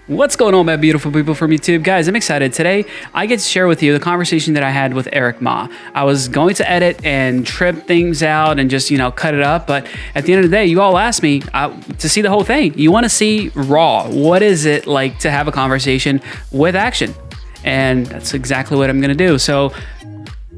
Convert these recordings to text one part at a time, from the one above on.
What's going on, my beautiful people from YouTube? Guys, I'm excited. Today, I get to share with you the conversation that I had with Eric Ma. I was going to edit and trim things out and just, cut it up. But at the end of the day, you all asked me to see the whole thing. You want to see raw. What is it like to have a conversation with action? And that's exactly what I'm going to do. So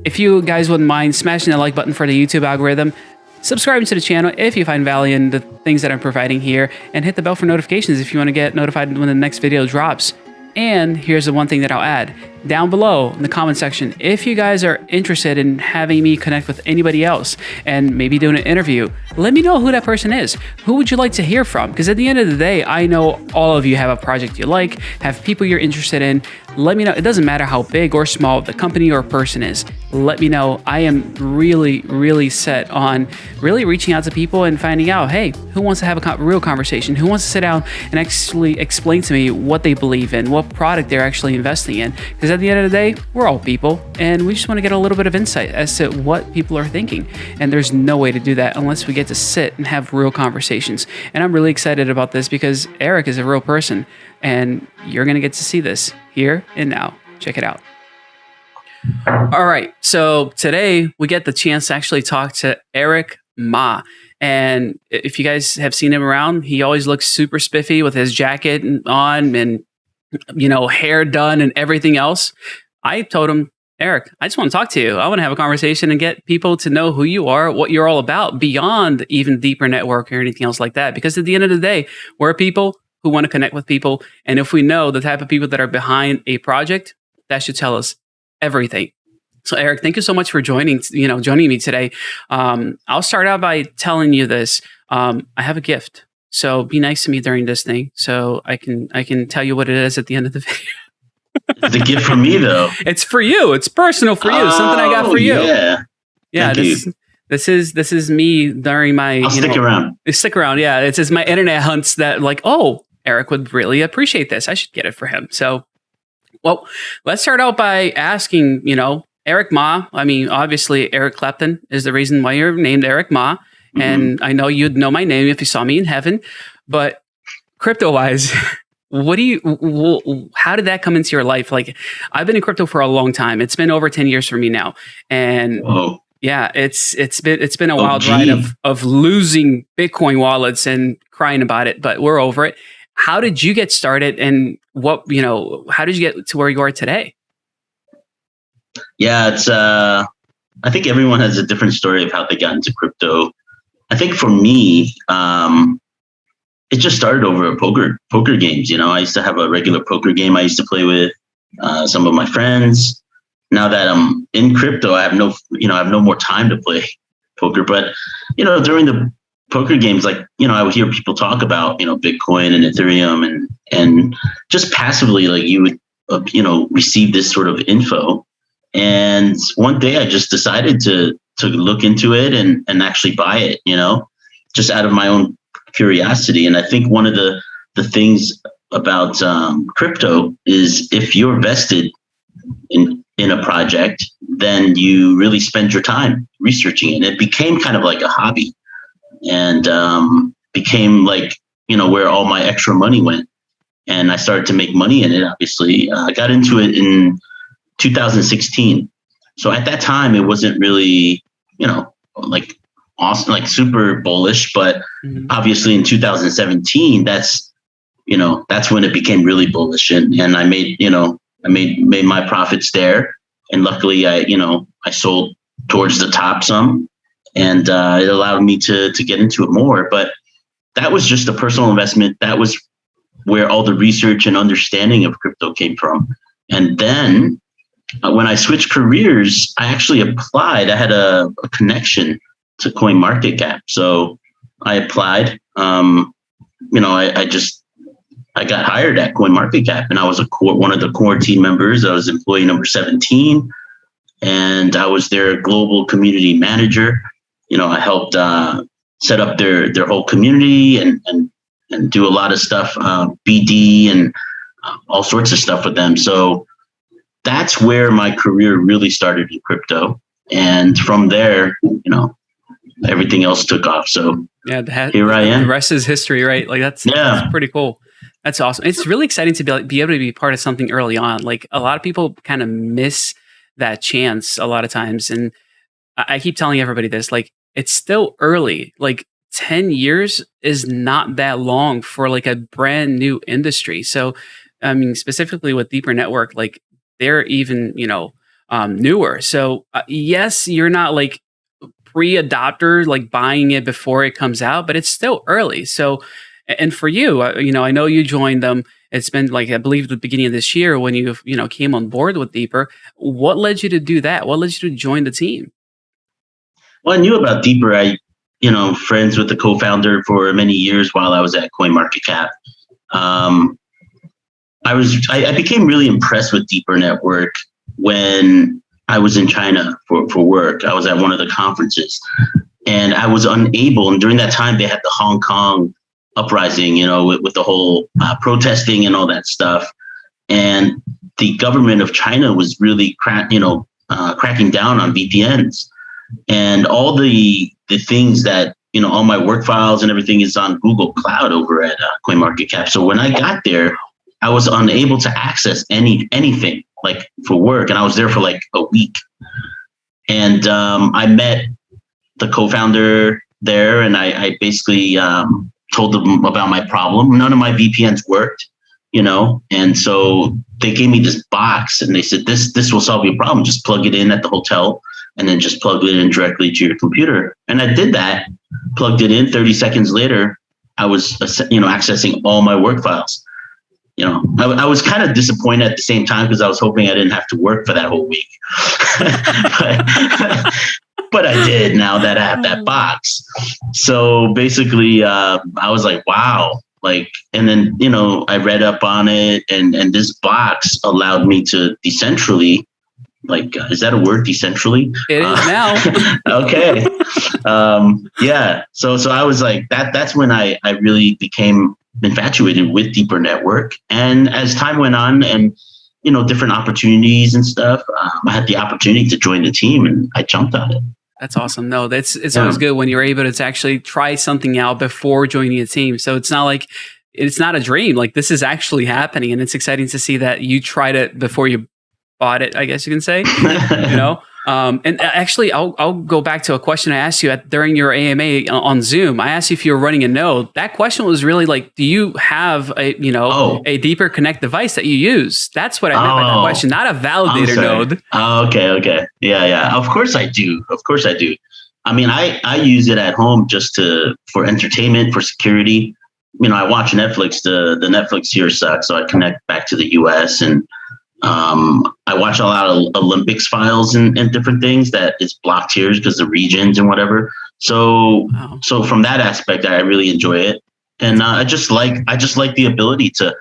if you guys wouldn't mind smashing that like button for the YouTube algorithm, subscribe to the channel if you find value in the things that I'm providing here, and hit the bell for notifications if you want to get notified when the next video drops. And here's the one thing that I'll add. Down below in the comment section, if you guys are interested in having me connect with anybody else and maybe doing an interview, let me know who that person is. Who would you like to hear from? Because at the end of the day, I know all of you have a project you like, have people you're interested in. Let me know. It doesn't matter how big or small the company or person is. Let me know. I am really set on really reaching out to people and finding out, hey, who wants to have a real conversation? Who wants to sit down and actually explain to me what they believe in, what product they're actually investing in? Because at the end of the day, we're all people, and we just want to get a little bit of insight as to what people are thinking. And there's no way to do that unless we get to sit and have real conversations. And I'm really excited about this because Eric is a real person, and you're going to get to see this here and now. Check it out. All right. So today we get the chance to actually talk to Eric Ma. And if you guys have seen him around, he always looks super spiffy with his jacket on and hair done and everything else. I told him, Eric, I just want to talk to you. I want to have a conversation and get people to know who you are, what you're all about, beyond even deeper network or anything else like that. Because at the end of the day, we're people who want to connect with people. And if we know the type of people that are behind a project, that should tell us everything. So Eric, thank you so much for joining me today. I'll start out by telling you this. I have a gift. So be nice to me during this thing, so I can tell you what it is at the end of the video. It's a gift for me, though. It's for you. It's personal for you. Something I got for you. Yeah. This is me during my. I'll stick around. Stick around. Yeah. It's just my internet hunts that Eric would really appreciate this. I should get it for him. So, well, let's start out by asking. Eric Ma. I mean, obviously, Eric Clapton is the reason why you're named Eric Ma. And I know you'd know my name if you saw me in heaven, but crypto-wise, how did that come into your life? Like, I've been in crypto for a long time. It's been over 10 years for me now. And yeah, it's been a wild ride of losing Bitcoin wallets and crying about it, but we're over it. How did you get started, and how did you get to where you are today? Yeah, it's I think everyone has a different story of how they got into crypto. I think for me, it just started over poker games. I used to have a regular poker game I used to play with some of my friends. Now that I'm in crypto, I have no more time to play poker. But during the poker games, I would hear people talk about Bitcoin and Ethereum, and just passively, you would receive this sort of info. And one day I just decided to look into it and actually buy it, just out of my own curiosity. And I think one of the things about crypto is if you're vested in a project, then you really spend your time researching it. It became kind of like a hobby, and became where all my extra money went. And I started to make money in it. Obviously, I got into it in 2016. So at that time, it wasn't really, awesome, super bullish. But obviously in 2017, that's when it became really bullish. And I made my profits there. And luckily I sold towards the top some, and it allowed me to get into it more. But that was just a personal investment. That was where all the research and understanding of crypto came from. And then when I switched careers, I actually applied. I had a connection to CoinMarketCap, so I applied. I got hired at CoinMarketCap, and I was one of the core team members. I was employee number 17, and I was their global community manager. I helped set up their whole community and do a lot of stuff, BD and all sorts of stuff with them. So that's where my career really started in crypto. And from there, everything else took off. So yeah, here I am. The rest is history, right? That's pretty cool. That's awesome. It's really exciting to be able to be part of something early on. Like a lot of people kind of miss that chance a lot of times. And I keep telling everybody this, like it's still early. Like 10 years is not that long for like a brand new industry. So, I mean, specifically with Deeper Network, like they're even, newer. So yes, you're not like pre-adopter, like buying it before it comes out, but it's still early. So, and for you, I know you joined them. It's been like, I believe the beginning of this year when you came on board with Deeper. What led you to do that? What led you to join the team? Well, I knew about Deeper. Friends with the co-founder for many years while I was at CoinMarketCap. I became really impressed with Deeper Network when I was in China for work. I was at one of the conferences and I was unable. And during that time, they had the Hong Kong uprising, with the whole protesting and all that stuff. And the government of China was really cracking down on VPNs. And all the things that, all my work files and everything is on Google Cloud over at CoinMarketCap. So when I got there, I was unable to access anything like for work. And I was there for like a week. And I met the co-founder there and I basically told them about my problem. None of my VPNs worked, and so they gave me this box and they said, this will solve your problem. Just plug it in at the hotel and then just plug it in directly to your computer. And I did that, plugged it in. 30 seconds later, I was, accessing all my work files. I was kind of disappointed at the same time because I was hoping I didn't have to work for that whole week. but I did now that I have that box. So basically, I was like, wow. And then, I read up on it and this box allowed me to decentrally, is that a word, decentrally? It is now. Okay. Yeah. So I was like, that's when I really became infatuated with Deeper Network. And as time went on and, different opportunities and stuff, I had the opportunity to join the team and I jumped on it. That's awesome. No, it's always good when you're able to actually try something out before joining a team. So it's not like, it's not a dream. Like this is actually happening. And it's exciting to see that you tried it before you bought it, I guess you can say, and actually I'll go back to a question I asked you during your AMA on Zoom. I asked you if you were running a node. That question was really like, do you have a Deeper Connect device that you use? That's what I meant by that question, not a validator node. Oh, okay. Yeah. Of course I do. I mean, I use it at home just for entertainment, for security. I watch Netflix. The Netflix here sucks. So I connect back to the US and I watch a lot of Olympics files and different things that it's blocked here because of regions and whatever. So from that aspect, I really enjoy it. And I just like the ability to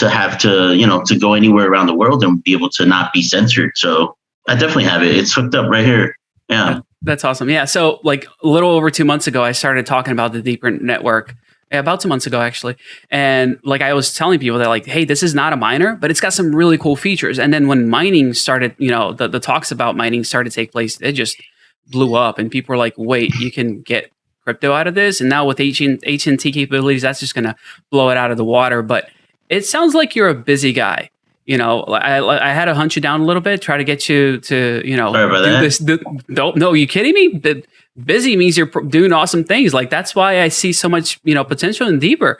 have to go anywhere around the world and be able to not be censored. So I definitely have it. It's hooked up right here. Yeah. That's awesome. Yeah. So like a little over 2 months ago, I started talking about the Deeper Network. Yeah, about 2 months ago, actually. And like I was telling people that like, hey, this is not a miner, but it's got some really cool features. And then when mining started, the talks about mining started to take place, it just blew up. And people were like, wait, you can get crypto out of this? And now with HNT capabilities, that's just going to blow it out of the water. But it sounds like you're a busy guy. I had to hunt you down a little bit, try to get you to, Sorry about that. No, you kidding me? Busy means you're doing awesome things. Like that's why I see so much, potential in Deeper.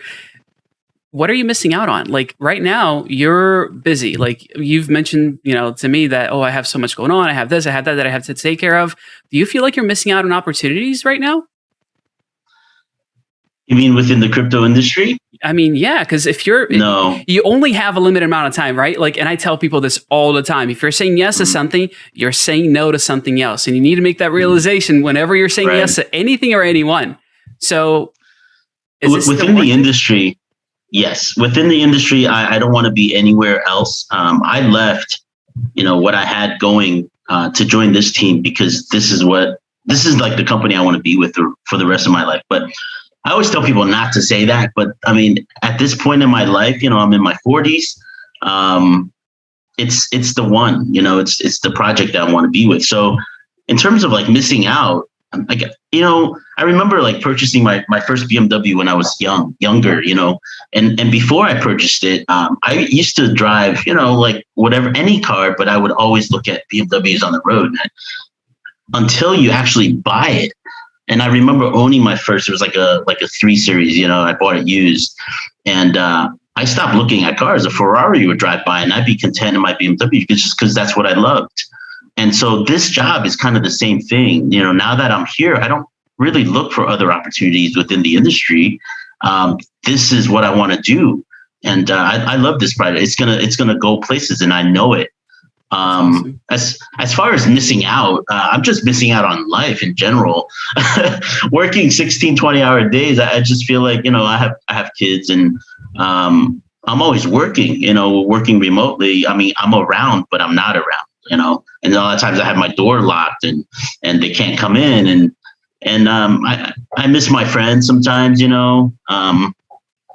What are you missing out on? Like right now, you're busy. Like you've mentioned, to me that, I have so much going on. I have this, I have that I have to take care of. Do you feel like you're missing out on opportunities right now? You mean within the crypto industry? I mean, yeah, because if you only have a limited amount of time, right? Like, and I tell people this all the time. If you're saying yes to something, you're saying no to something else. And you need to make that realization whenever you're saying yes to anything or anyone. So within the industry, yes. Within the industry, I don't want to be anywhere else. I left, what I had going to join this team because this is like the company I want to be with for the rest of my life. But I always tell people not to say that, but I mean, at this point in my life, I'm in my 40s. It's the one, it's the project that I want to be with. So in terms of like missing out, like, I remember like purchasing my first BMW when I was younger, and before I purchased it, I used to drive, like whatever, any car, but I would always look at BMWs on the road until you actually buy it. And I remember owning my first, it was like a 3 Series, I bought it used, and I stopped looking at cars. A Ferrari would drive by and I'd be content in my BMW just because that's what I loved. And so this job is kind of the same thing. Now that I'm here, I don't really look for other opportunities within the industry. This is what I want to do. And I love this project. It's gonna go places, and I know it. Awesome. As far as missing out, I'm just missing out on life in general. Working 16, 20-hour days, I just feel like, I have kids, and I'm always working, working remotely. I mean, I'm around, but I'm not around. And a lot of times I have my door locked and they can't come in. And I miss my friends sometimes,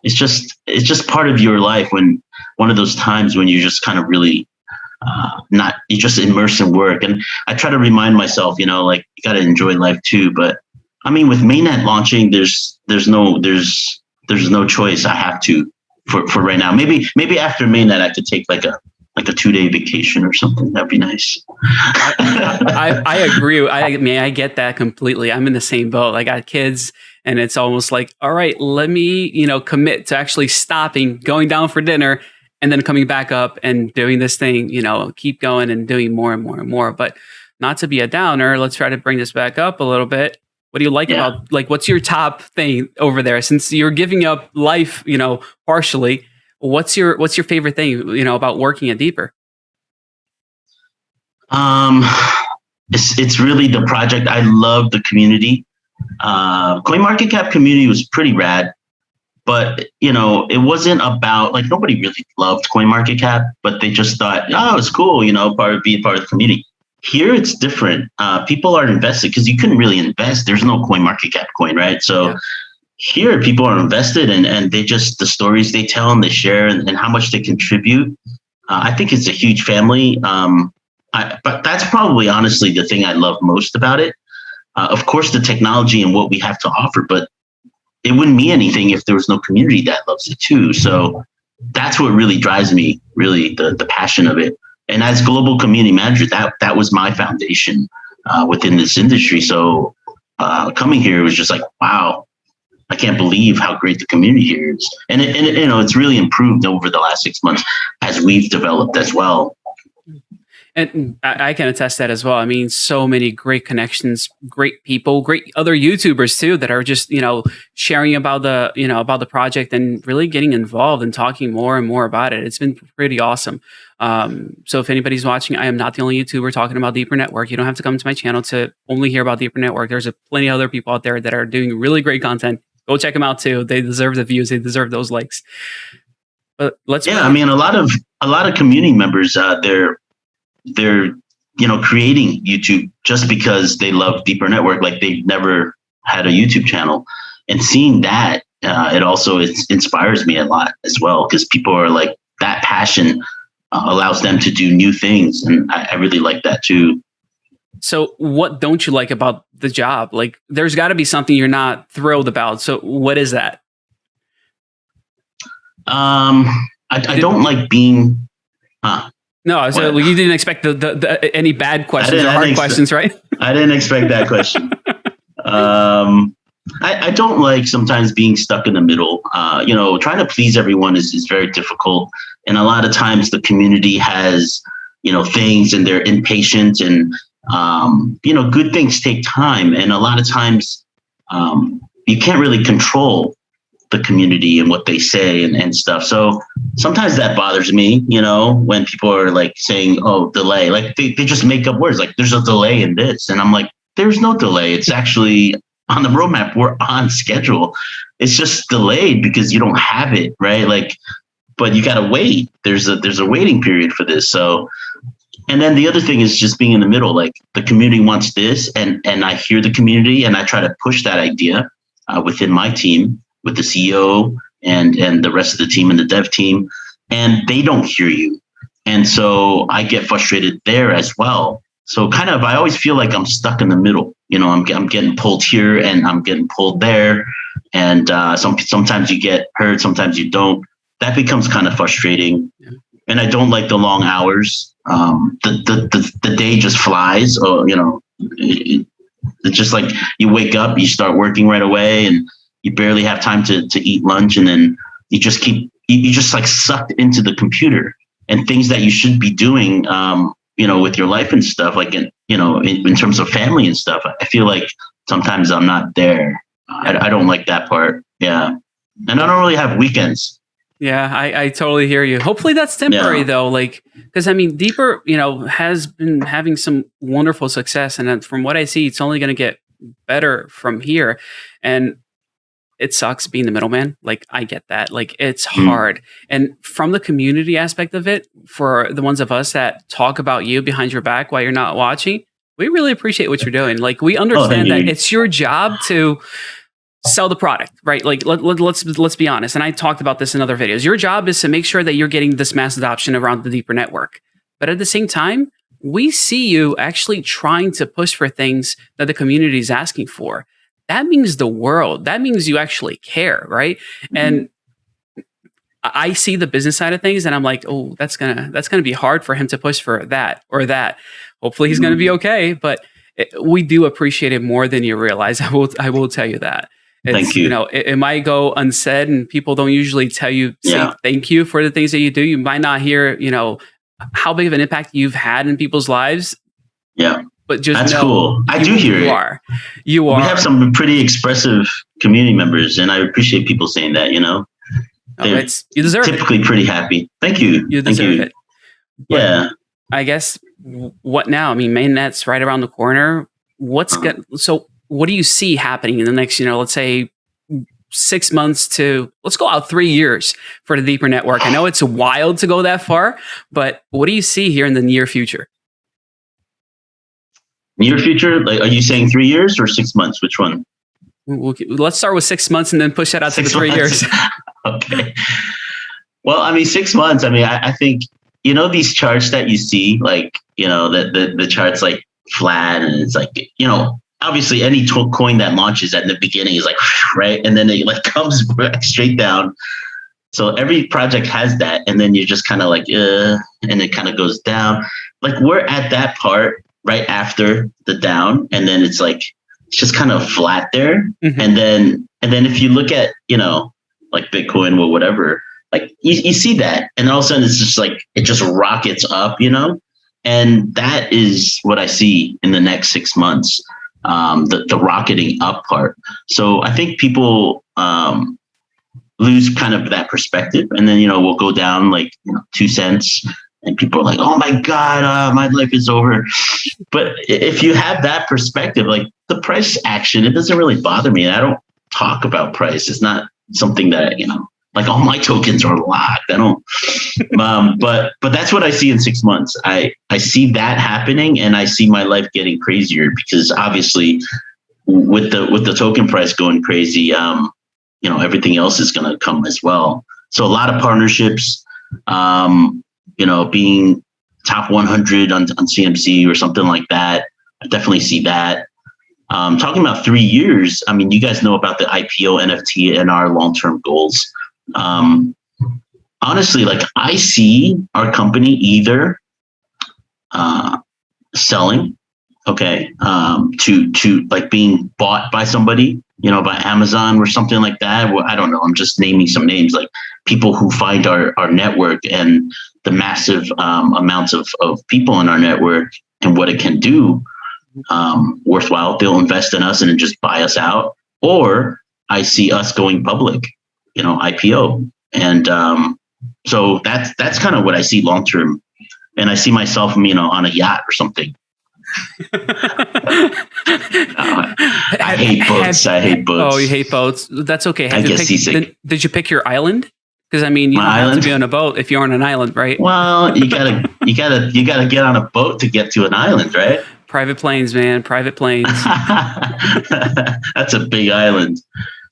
it's just part of your life, when one of those times when you're just kind of really you're just immersed in work. And I try to remind myself, like, you got to enjoy life too. But I mean, with mainnet launching, there's no choice. I have to for right now. Maybe after mainnet, I could take like a 2-day vacation or something. That'd be nice. I agree. I get that completely. I'm in the same boat. I got kids, and it's almost like, all right, let me, commit to actually stopping, going down for dinner, and then coming back up and doing this thing, keep going and doing more and more and more. But not to be a downer, let's try to bring this back up a little bit. What do you like about, what's your top thing over there? Since you're giving up life, partially, what's your favorite thing, about working at Deeper? It's really the project. I love the community. CoinMarketCap community was pretty rad, but it wasn't about, like, nobody really loved CoinMarketCap, but they just thought, oh, it's cool, be a part of the community. Here it's different. People are invested because you couldn't really invest. There's no CoinMarketCap coin, right? So here people are invested, and they just, the stories they tell and they share, and how much they contribute. I think it's a huge family. But that's probably honestly the thing I love most about it. Of course, the technology and what we have to offer, but it wouldn't mean anything if there was no community that loves it too. So that's what really drives me, really the passion of it. And as global community manager, that was my foundation within this industry. So coming here was just like, wow, I can't believe how great the community here is. And it's really improved over the last 6 months as we've developed as well. And I can attest that as well. I mean, so many great connections, great people, great other YouTubers too, that are just, sharing about the project and really getting involved and talking more and more about it. It's been pretty awesome. So if anybody's watching, I am not the only YouTuber talking about Deeper Network. You don't have to come to my channel to only hear about Deeper Network. There's plenty of other people out there that are doing really great content. Go check them out too. They deserve the views. They deserve those likes. But I mean, a lot of community members, they're creating YouTube just because they love Deeper Network. Like, they've never had a YouTube channel, and seeing that it inspires me a lot as well, because people are like, that passion allows them to do new things, and I really like that too. So what don't you like about the job? Like, there's got to be something you're not thrilled about. So what is that? I don't like being No, so you didn't expect any bad questions or hard questions, right? I didn't expect that question. I don't like sometimes being stuck in the middle. Trying to please everyone is very difficult. And a lot of times the community has, things, and they're impatient, and, good things take time. And a lot of times you can't really control the community and what they say and stuff. So sometimes that bothers me, when people are like saying, oh, delay, like they just make up words, like there's a delay in this. And I'm like, there's no delay. It's actually on the roadmap. We're on schedule. It's just delayed because you don't have it, right? Like, but you got to wait. There's a waiting period for this. So, and then the other thing is just being in the middle, like the community wants this, and I hear the community, and I try to push that idea within my team, with the CEO and the rest of the team and the dev team, and they don't hear you. And so I get frustrated there as well. So kind of, I always feel like I'm stuck in the middle, I'm getting pulled here and I'm getting pulled there. And sometimes you get hurt, sometimes you don't. That becomes kind of frustrating. Yeah. And I don't like the long hours. The day just flies. Or, it's just like you wake up, you start working right away, and you barely have time to eat lunch. And then you just like sucked into the computer and things that you should be doing, with your life and stuff, like, in terms of family and stuff. I feel like sometimes I'm not there. I don't like that part. Yeah. And I don't really have weekends. Yeah, I totally hear you. Hopefully that's temporary though. Like, because Deeper, has been having some wonderful success. And from what I see, it's only going to get better from here. And it sucks being the middleman. Like, I get that. Like, it's hard. And from the community aspect of it, for the ones of us that talk about you behind your back while you're not watching, we really appreciate what you're doing. Like, we understand that it's your job to sell the product, right? Like, let's be honest. And I talked about this in other videos. Your job is to make sure that you're getting this mass adoption around the Deeper network. But at the same time, we see you actually trying to push for things that the community is asking for. That means the world. That means you actually care, right? Mm-hmm. And I see the business side of things, and I'm like, oh, that's gonna be hard for him to push for that or that. Hopefully, he's gonna be okay. But we do appreciate it more than you realize. I will tell you that. Thank you. It might go unsaid, and people don't usually say thank you for the things that you do. You might not hear, how big of an impact you've had in people's lives. Yeah. But just that's cool. I do hear it. You are. We have some pretty expressive community members, and I appreciate people saying that. You deserve typically it. Pretty happy. Thank you. You deserve it. But yeah. I guess what now? Mainnet's right around the corner. So what do you see happening in the next, let's say 6 months to, let's go out 3 years for the Deeper network? I know it's wild to go that far, but what do you see here in the near future? Near future? Like, are you saying 3 years or 6 months? Which one? Let's start with 6 months and then push that out to the 3 years. Okay. Well, 6 months. I think, these charts that you see, like, the charts like flat, and it's like, obviously any coin that launches at the beginning is like, right. And then it like comes straight down. So every project has that. And then you're just kind of like, and it kind of goes down. Like, we're at that part right after the down. And then it's like, it's just kind of flat there. Mm-hmm. And then if you look at, like Bitcoin or whatever, like you see that. And all of a sudden it's just like, it just rockets up, and that is what I see in the next 6 months. The rocketing up part. So I think people lose kind of that perspective, and then we'll go down like 2 cents, and people are like, "Oh my God, my life is over." But if you have that perspective, like the price action, it doesn't really bother me. I don't talk about price. It's not something that like all my tokens are locked. I don't. But that's what I see in 6 months. I see that happening, and I see my life getting crazier, because obviously with the token price going crazy, everything else is going to come as well. So a lot of partnerships, being top 100 on CMC or something like that. I definitely see that. Talking about 3 years, you guys know about the IPO, NFT, and our long-term goals. Honestly, like, I see our company either selling, to like being bought by somebody, by Amazon or something like that. Well, I don't know. I'm just naming some names, like people who find our network and the massive amounts of people in our network and what it can do worthwhile. They'll invest in us and then just buy us out. Or I see us going public, IPO. And so that's kind of what I see long term. And I see myself, on a yacht or something. I hate boats. Oh, you hate boats? That's okay. I get seasick. Did you pick your island? Because you don't have to be on a boat if you're on an island, right? Well, you gotta get on a boat to get to an island, right? Private planes, man. Private planes. That's a big island.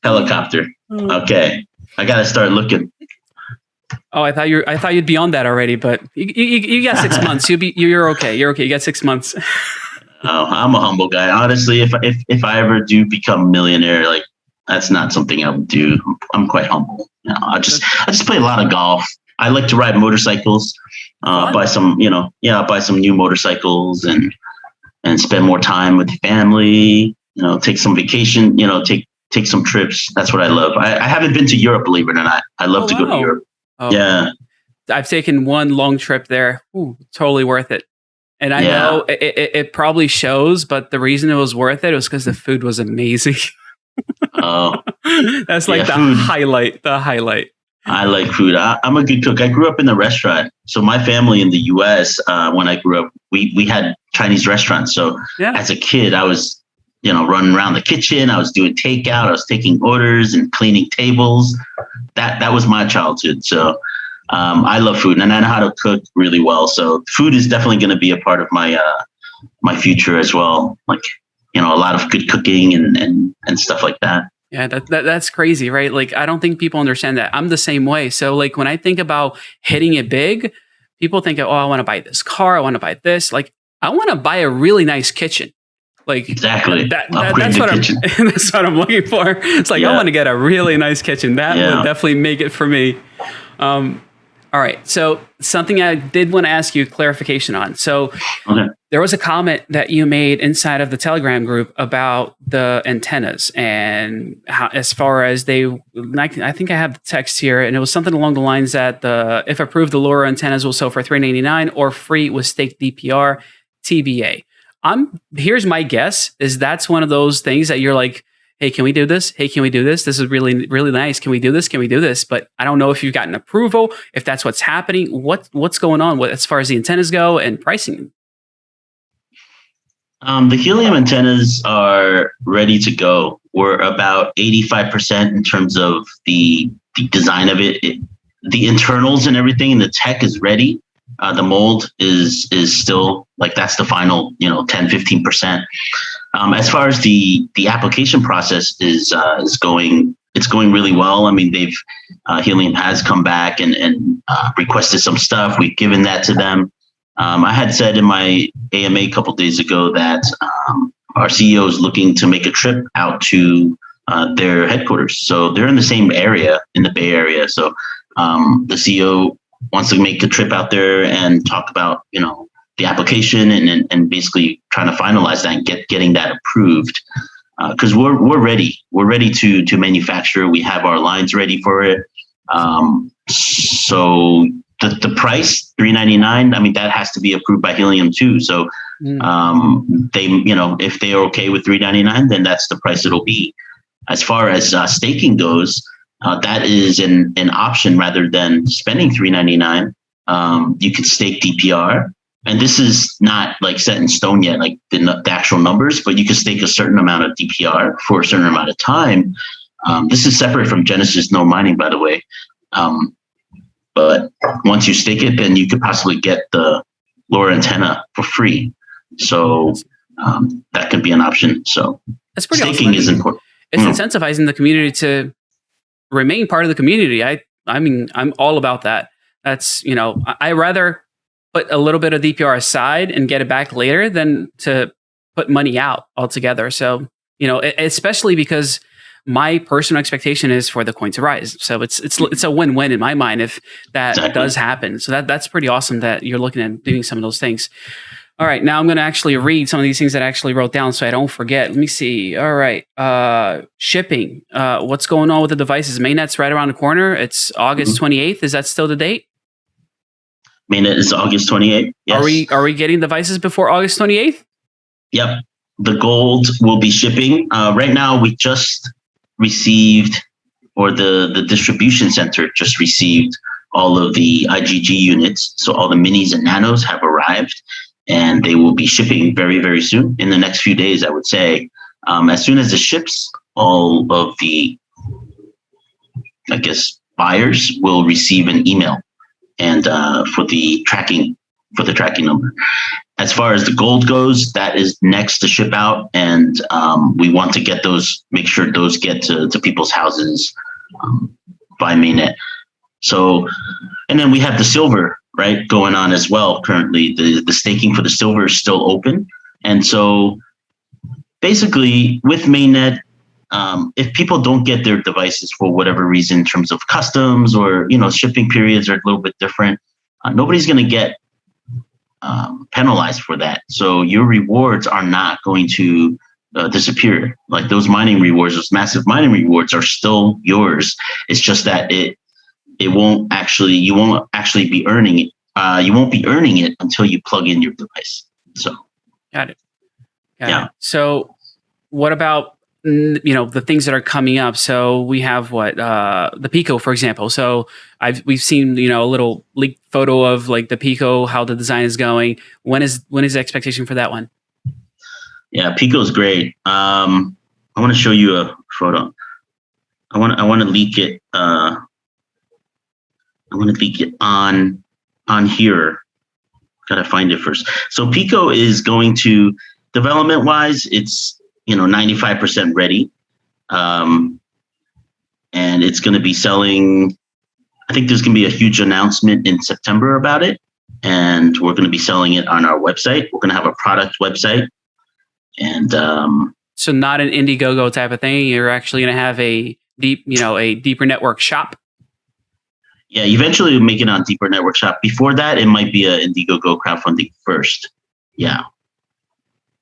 Helicopter. Okay, I gotta start looking. Oh, I thought you'd be on that already, but you got 6 months. You're okay. You're okay. You got 6 months. I'm a humble guy. Honestly, if I ever do become a millionaire, like that's not something I would do. I'm quite humble. I just play a lot of golf. I like to ride motorcycles. Buy some, buy some new motorcycles and spend more time with the family. Take some vacation. Take some trips. That's what I love. I haven't been to Europe, believe it or not. I love to go to Europe. Oh, yeah. I've taken one long trip there. Ooh, totally worth it. And I know it probably shows, but the reason it was worth it was because the food was amazing. That's like the food. Highlight. The highlight. I like food. I'm a good cook. I grew up in the restaurant. So my family in the U.S., when I grew up, we had Chinese restaurants. So as a kid, I was running around the kitchen. I was doing takeout. I was taking orders and cleaning tables. That was my childhood. So I love food, and I know how to cook really well. So food is definitely going to be a part of my my future as well. Like a lot of good cooking and stuff like that. Yeah, that's crazy, right? Like I don't think people understand that. I'm the same way. So like when I think about hitting it big, people think, oh, I want to buy this car. I want to buy this. Like I want to buy a really nice kitchen. Like exactly. That's what I'm looking for. It's like I want to get a really nice kitchen. That would definitely make it for me. All right. So something I did want to ask you clarification on. So there was a comment that you made inside of the Telegram group about the antennas and how, as far as I think I have the text here, and it was something along the lines that if approved, the LoRa antennas will sell for $399 or free with staked DPR, TBA. Here's my guess is that's one of those things that you're like, hey, can we do this? Hey, can we do this? This is really, really nice. Can we do this? Can we do this? But I don't know if you've gotten approval, if that's what's happening. What's going on as far as the antennas go and pricing? The Helium antennas are ready to go. We're about 85% in terms of the design of it. The internals and everything and the tech is ready. The mold is still like that's the final 10-15%. As far as the application process is going, it's going really well. I mean, Helium has come back and requested some stuff. We've given that to them. I had said in my AMA a couple of days ago that our CEO is looking to make a trip out to their headquarters. So they're in the same area in the Bay Area. So the CEO wants to make a trip out there and talk about the application and basically trying to finalize that and getting that approved because we're ready. We're ready to manufacture. We have our lines ready for it. So the price $399. I mean that has to be approved by Helium too. So they if they are okay with $399, then that's the price it'll be. As far as staking goes, that is an option rather than spending $399. You could stake DPR. And this is not like set in stone yet, like the actual numbers, but you can stake a certain amount of DPR for a certain amount of time. This is separate from Genesis no mining, by the way. But once you stake it, then you could possibly get the LoRa antenna for free. So that could be an option. So that's pretty staking awesome. is important. It's incentivizing the community to remain part of the community. I mean, I'm all about that. That's, I rather put a little bit of DPR aside and get it back later than to put money out altogether. So, especially because my personal expectation is for the coin to rise. So it's a win-win in my mind if that does happen. So that's pretty awesome that you're looking at doing some of those things. All right, now I'm going to actually read some of these things that I actually wrote down so I don't forget. Let me see. All right, shipping. What's going on with the devices? Mainnet's right around the corner. It's August 28th. Is that still the date? Mainnet is August 28th. Yes. Are we getting devices before August 28th? Yep. The gold will be shipping. Right now, we just received, or the distribution center just received all of the IgG units. So all the minis and nanos have arrived, and they will be shipping very, very soon in the next few days, I would say. As soon as it ships, all of the, buyers will receive an email and for the tracking number. As far as the gold goes, that is next to ship out, and we want to make sure those get to people's houses by mainnet. So, and then we have the silver, right, going on as well. Currently, the staking for the silver is still open. And so basically with mainnet, if people don't get their devices for whatever reason in terms of customs or, shipping periods are a little bit different, nobody's going to get penalized for that. So your rewards are not going to disappear. Like those mining rewards, those massive mining rewards are still yours. It's just that you won't actually be earning it. You won't be earning it until you plug in your device. So got it. So what about the things that are coming up? So we have the Pico, for example. So we've seen a little leaked photo of like the Pico, how the design is going. When is the expectation for that one? Yeah, Pico is great. I want to show you a photo. I want to leak it. I want to leak it on here. Gotta find it first. So Pico is going to, development wise, it's 95% ready, and it's going to be selling. I think there's going to be a huge announcement in September about it, and we're going to be selling it on our website. We're going to have a product website, and so not an Indiegogo type of thing. You're actually going to have a deeper network shop. Yeah, eventually we'll make it on Deeper Network Shop. Before that, it might be a Indiegogo crowdfunding first. Yeah.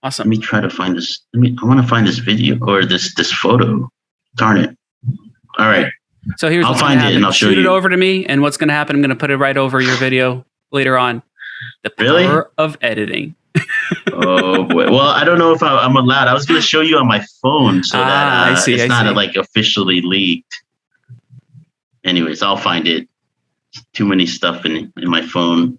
Awesome. Let me try to find this. I want to find this video or this photo. Darn it. All right. So here's I'll find it and I'll show you. Shoot it over to me, and what's going to happen, I'm going to put it right over your video later on. The power of editing. Oh boy. Well, I don't know if I'm allowed. I was going to show you on my phone so that it's not like officially leaked. Anyways, I'll find it. Too many stuff in my phone.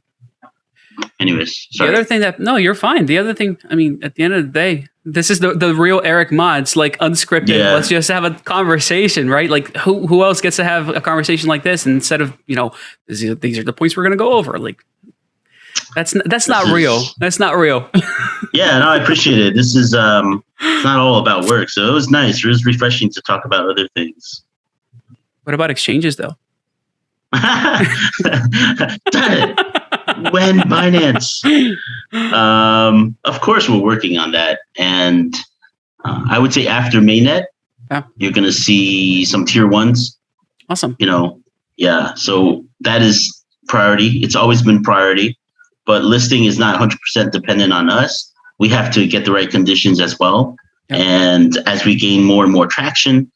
Anyways, sorry. The other thing you're fine. The other thing, I mean, at the end of the day, this is the real Eric Mods, like unscripted. Yeah. Let's just have a conversation, right? Like who else gets to have a conversation like this instead of, these are the points we're going to go over. Like that's not real. That's not real. Yeah, no, I appreciate it. This is it's not all about work. So it was nice. It was refreshing to talk about other things. What about exchanges though? Done it. When Binance. Of course, we're working on that. And I would say after mainnet, you're going to see some tier ones. Awesome. Yeah. So that is priority. It's always been priority. But listing is not 100% dependent on us. We have to get the right conditions as well. Yep. And as we gain more and more traction,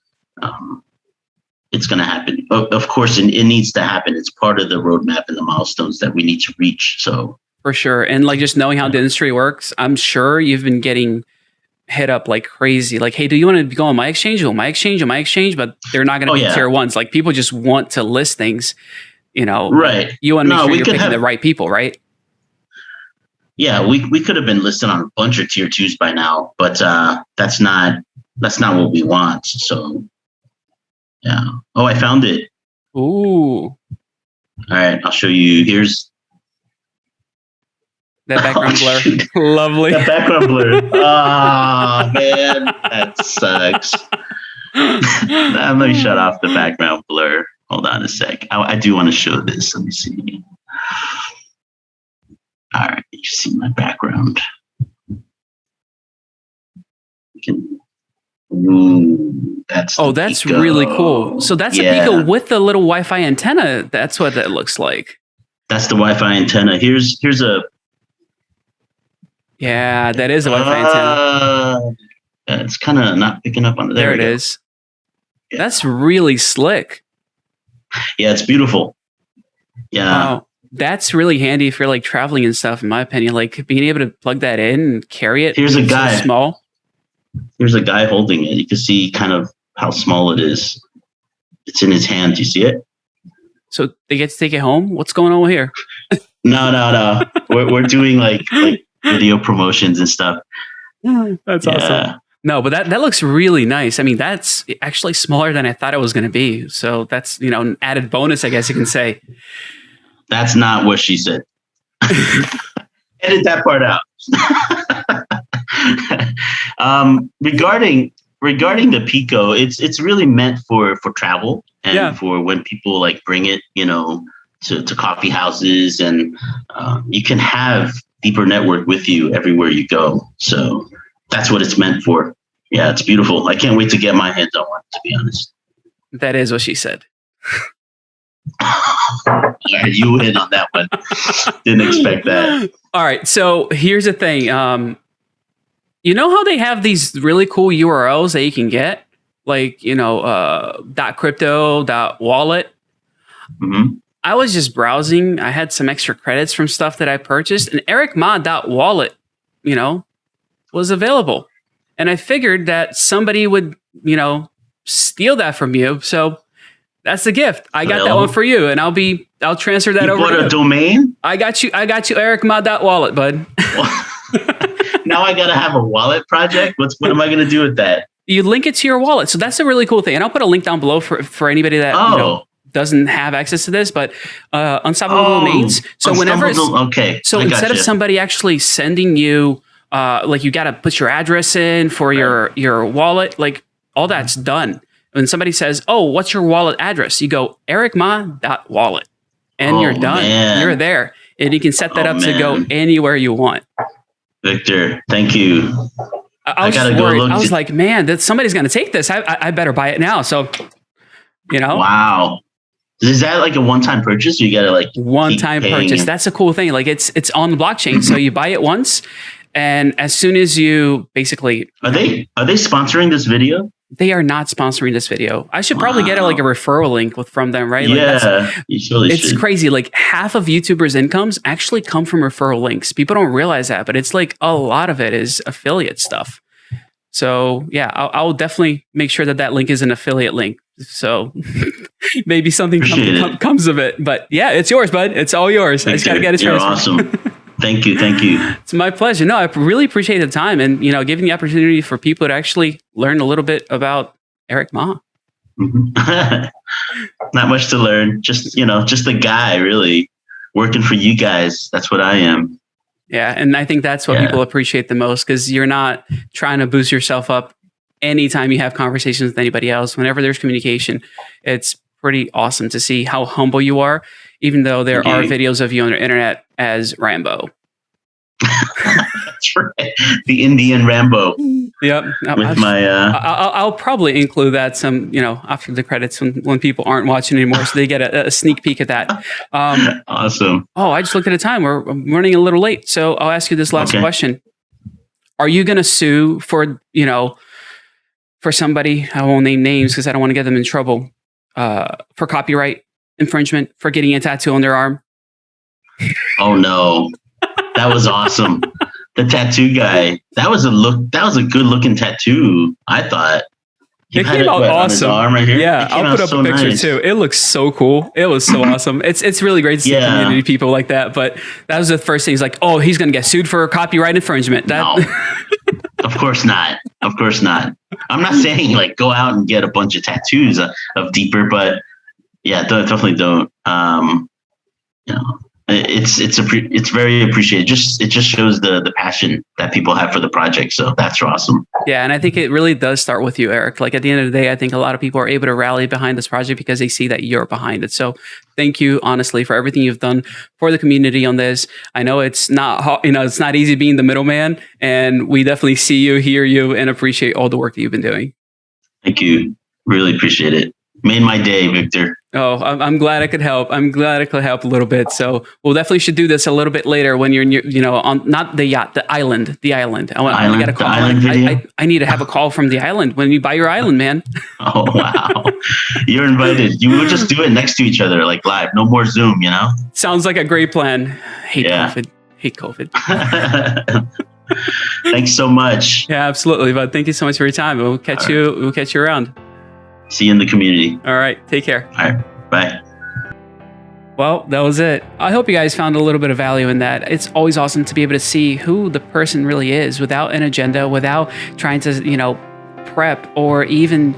it's going to happen. Of course, it needs to happen. It's part of the roadmap and the milestones that we need to reach. So for sure. And like just knowing how the industry works, I'm sure you've been getting hit up like crazy. Like, hey, do you want to go on my exchange? On my exchange? On my exchange? But they're not going to be tier ones. Like people just want to list things, Right. You want to make sure you're picking the right people, right? Yeah, we could have been listed on a bunch of tier twos by now, but that's not what we want. So yeah. Oh, I found it. Ooh. All right, I'll show you. Here's that background blur. Shoot. Lovely. That background blur. Oh, man, that sucks. Let me shut off the background blur. Hold on a sec. I do want to show this. Let me see. All right, you see my background. That's Pico. Really cool. So that's a Pico with the little Wi-Fi antenna. That's what that looks like. That's the Wi-Fi antenna. Here's a. Yeah, that is a Wi-Fi antenna. It's kind of not picking up on it. There it is. Yeah. That's really slick. Yeah, it's beautiful. Yeah. Wow. That's really handy if you're like traveling and stuff, in my opinion. Like being able to plug that in and carry it. Here's a guy. So small. Here's a guy holding it. You can see kind of how small it is. It's in his hand. Do you see it? So they get to take it home? What's going on here? No. We're doing like video promotions and stuff. That's awesome. No, but that looks really nice. I mean, that's actually smaller than I thought it was going to be. So that's, an added bonus, I guess you can say. That's not what she said. Edit that part out. Regarding the Pico, it's really meant for travel and for when people like bring it, to coffee houses, and you can have deeper network with you everywhere you go. So that's what it's meant for. Yeah, it's beautiful. I can't wait to get my hands on one, to be honest. That is what she said. Yeah, you hit on that one. Didn't expect that. All right. So here's the thing. You know how they have these really cool URLs that you can get? Like, .crypto, .wallet. Mm-hmm. I was just browsing. I had some extra credits from stuff that I purchased, and ericma.wallet, was available. And I figured that somebody would, steal that from you. So that's the gift. I got that one for you, and I'll transfer that over. You bought a domain? I got you, ericma.wallet, bud. Now I gotta have a wallet project. What am I gonna do with that? You link it to your wallet. So that's a really cool thing. And I'll put a link down below for anybody that doesn't have access to this, but unstoppable domains. So instead of somebody actually sending you you got to put your address in for your wallet, like all that's done. When somebody says, "Oh, what's your wallet address?" You go ericma.wallet, and you're done. Man. You're there, and you can set that up to go anywhere you want. Victor, thank you. I was just worried. I was like, man, that somebody's going to take this. I better buy it now. So, Wow. Is that like a one-time purchase? Or you got to like one-time purchase. That's a cool thing. Like it's on the blockchain. So you buy it once, and as soon as you basically are they sponsoring this video? They are not sponsoring this video. I should probably get a referral link from them, right? You surely it's should. Crazy. Like half of YouTubers' incomes actually come from referral links. People don't realize that, but it's like a lot of it is affiliate stuff. So yeah, I'll definitely make sure that link is an affiliate link. So maybe something comes of it. But yeah, it's yours, bud. It's all yours. I just got to get it transferred. You're awesome. Thank you. It's my pleasure. No, I really appreciate the time and, giving the opportunity for people to actually learn a little bit about Eric Ma. Mm-hmm. Not much to learn. Just the guy really working for you guys. That's what I am. Yeah. And I think that's what people appreciate the most, because you're not trying to boost yourself up anytime you have conversations with anybody else. Whenever there's communication, it's pretty awesome to see how humble you are, even though there are videos of you on the internet as Rambo. That's right. The Indian Rambo. Yep. With I'll probably include that after the credits when people aren't watching anymore, so they get a sneak peek at that. Awesome. Oh, I just looked at the time. We're running a little late, so I'll ask you this last question. Are you going to sue for somebody? I won't name names because I don't want to get them in trouble for copyright infringement for getting a tattoo on their arm? Oh no. That was awesome. The tattoo guy. That was a good looking tattoo, I thought. It came out awesome. On his arm right here? Yeah, I'll put up a picture too. It looks so cool. It was so awesome. It's really great to see community people like that. But that was the first thing. He's like, oh, he's going to get sued for copyright infringement. No. Of course not. Of course not. I'm not saying go out and get a bunch of tattoos of Deeper, but yeah, definitely don't. It's very appreciated. It just shows the passion that people have for the project. So that's awesome. Yeah, and I think it really does start with you, Eric. Like at the end of the day, I think a lot of people are able to rally behind this project because they see that you're behind it. So thank you, honestly, for everything you've done for the community on this. I know it's not it's not easy being the middleman, and we definitely see you, hear you, and appreciate all the work that you've been doing. Thank you. Really appreciate it. Made my day, Victor. Oh, I'm glad I could help. I'm glad I could help a little bit. So we'll definitely should do this a little bit later when you're near, on not the yacht, the island. I get a call. I need to have a call from the island when you buy your island, man. Oh, wow. You're invited. You will just do it next to each other, like live. No more Zoom, Sounds like a great plan. Hate COVID. Thanks so much. Yeah, absolutely. But thank you so much for your time. We'll catch you around. See you in the community. All right. Take care. All right. Bye. Well, that was it. I hope you guys found a little bit of value in that. It's always awesome to be able to see who the person really is without an agenda, without trying to, prep or even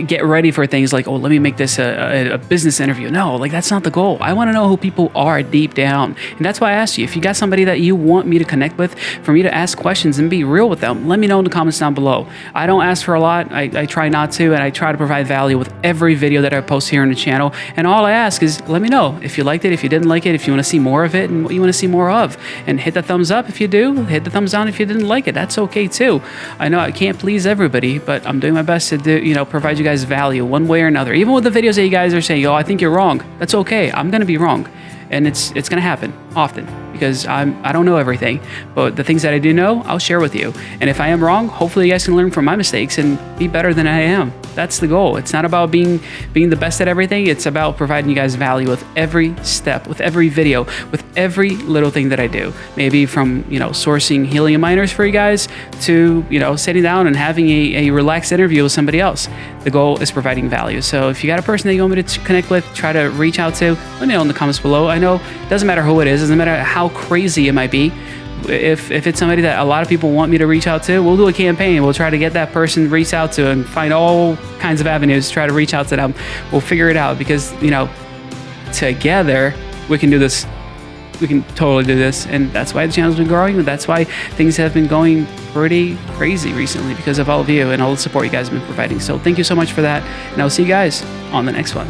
get ready for things like, oh, let me make this a business interview. No, like that's not the goal. I want to know who people are deep down. And that's why I asked you, if you got somebody that you want me to connect with, for me to ask questions and be real with them, let me know in the comments down below. I don't ask for a lot. I try not to, and I try to provide value with every video that I post here on the channel. And all I ask is let me know if you liked it, if you didn't like it, if you want to see more of it and what you want to see more of. And hit the thumbs up if you do, hit the thumbs down if you didn't like it. That's okay too. I know I can't please everybody, but I'm doing my best to do, provide you guys value one way or another. Even with the videos that you guys are saying, oh, I think you're wrong. That's okay. I'm going to be wrong. And it's going to happen often because I don't know everything, but the things that I do know, I'll share with you. And if I am wrong, hopefully you guys can learn from my mistakes and be better than I am. That's the goal. It's not about being the best at everything. It's about providing you guys value with every step, with every video, with every little thing that I do. Maybe from, sourcing helium miners for you guys to, sitting down and having a relaxed interview with somebody else. The goal is providing value. So if you got a person that you want me to connect with, try to reach out to, let me know in the comments below. I know it doesn't matter who it is, doesn't matter how crazy it might be. If it's somebody that a lot of people want me to reach out to, we'll do a campaign. We'll try to get that person reached out to and find all kinds of avenues to try to reach out to them. We'll figure it out because, together we can do this. We can totally do this. And that's why the channel's been growing. And that's why things have been going pretty crazy recently because of all of you and all the support you guys have been providing. So thank you so much for that. And I'll see you guys on the next one.